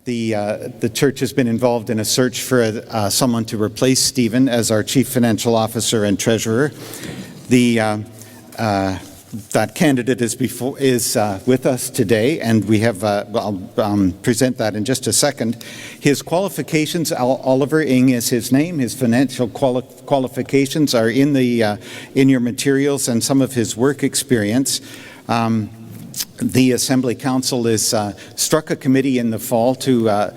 The church has been involved in a search for someone to replace Stephen as our Chief Financial Officer and Treasurer. That candidate is with us today, and we have. I'll present that in just a second. His qualifications: Oliver Ng is his name. His financial qualifications are in your materials, and some of his work experience. The Assembly Council has struck a committee in the fall to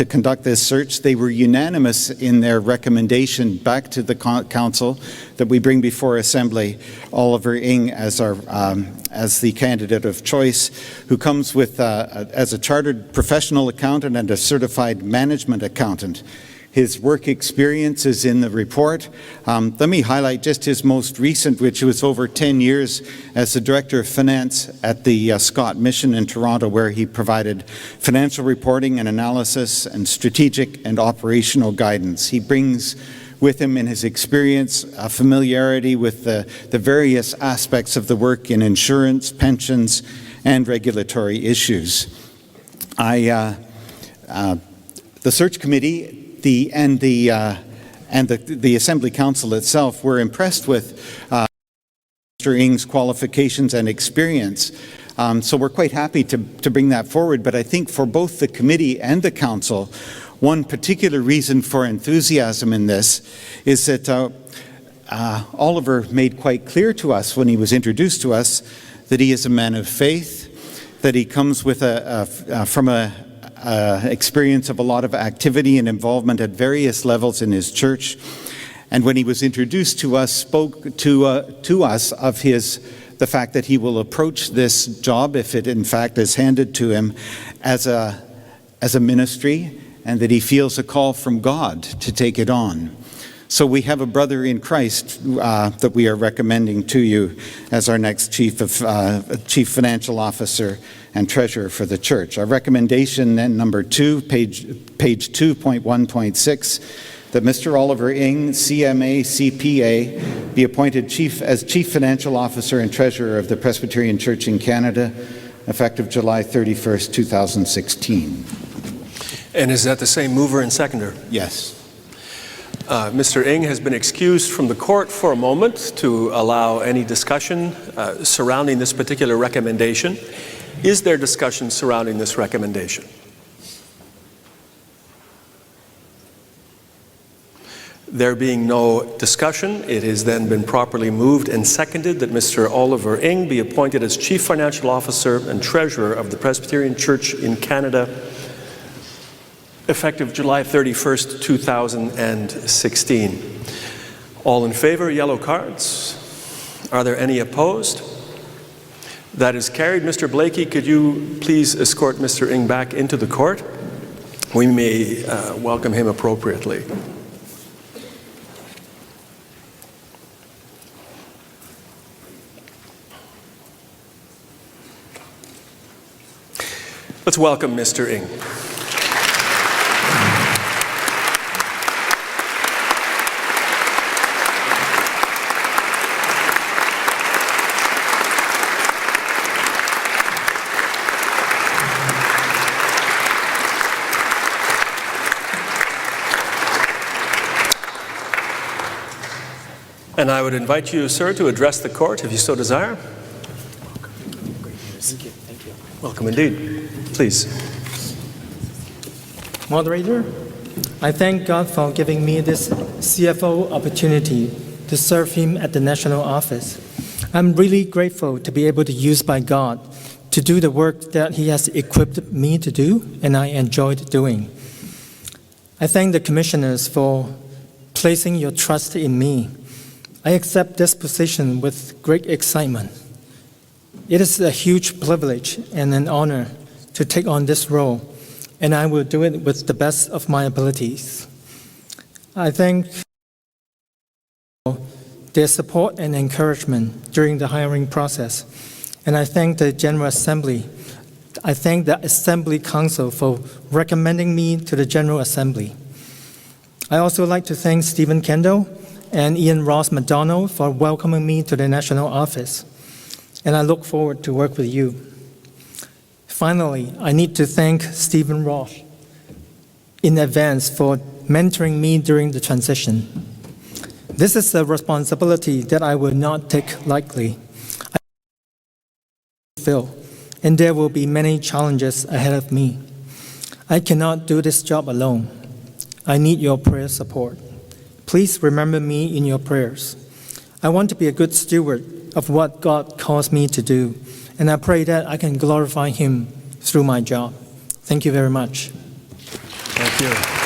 conduct this search. They were unanimous in their recommendation back to the Council that we bring before Assembly Oliver Ng as the candidate of choice, who comes with as a chartered professional accountant and a certified management accountant. His work experience is in the report. Let me highlight just his most recent, which was over 10 years as the Director of Finance at the Scott Mission in Toronto, where he provided financial reporting and analysis and strategic and operational guidance. He brings with him in his experience a familiarity with the various aspects of the work in insurance, pensions, and regulatory issues. The search committee and the Assembly Council itself were impressed with Mr. Ng's qualifications and experience. So we're quite happy to bring that forward. But I think for both the committee and the Council, one particular reason for enthusiasm in this is that Oliver made quite clear to us when he was introduced to us that he is a man of faith, that he comes with from experience of a lot of activity and involvement at various levels in his church. And when he was introduced to us, spoke to us of the fact that he will approach this job, if it in fact is handed to him, as a ministry, and that he feels a call from God to take it on. So we have a brother in Christ that we are recommending to you as our next Chief Financial Officer and Treasurer for the church. Our recommendation then, number 2, page 2.1.6, that Mr. Oliver Ng, CMA, CPA, be appointed as Chief Financial Officer and Treasurer of the Presbyterian Church in Canada, effective July 31st, 2016. And is that the same mover and seconder? Yes. Mr. Ng has been excused from the court for a moment to allow any discussion surrounding this particular recommendation. Is there discussion surrounding this recommendation? There being no discussion, it has then been properly moved and seconded that Mr. Oliver Ng be appointed as Chief Financial Officer and Treasurer of the Presbyterian Church in Canada, effective July 31st, 2016. All in favor, yellow cards. Are there any opposed? That is carried. Mr. Blakey, could you please escort Mr. Ng back into the court? We may welcome him appropriately. Let's welcome Mr. Ng. And I would invite you, sir, to address the court if you so desire. Thank you. Thank you. Welcome indeed. Please. Moderator, I thank God for giving me this CFO opportunity to serve Him at the national office. I'm really grateful to be able to use by God to do the work that He has equipped me to do, and I enjoyed doing. I thank the commissioners for placing your trust in me. I accept this position with great excitement. It is a huge privilege and an honor to take on this role, and I will do it with the best of my abilities. I thank their support and encouragement during the hiring process, and I thank the General Assembly. I thank the Assembly Council for recommending me to the General Assembly. I also like to thank Stephen Kendall and Ian Ross McDonald for welcoming me to the national office, and I look forward to work with you. Finally, I need to thank Stephen Ross in advance for mentoring me during the transition. This is a responsibility that I will not take lightly. And there will be many challenges ahead of me. I cannot do this job alone. I need your prayer support. Please remember me in your prayers. I want to be a good steward of what God calls me to do, and I pray that I can glorify Him through my job. Thank you very much. Thank you.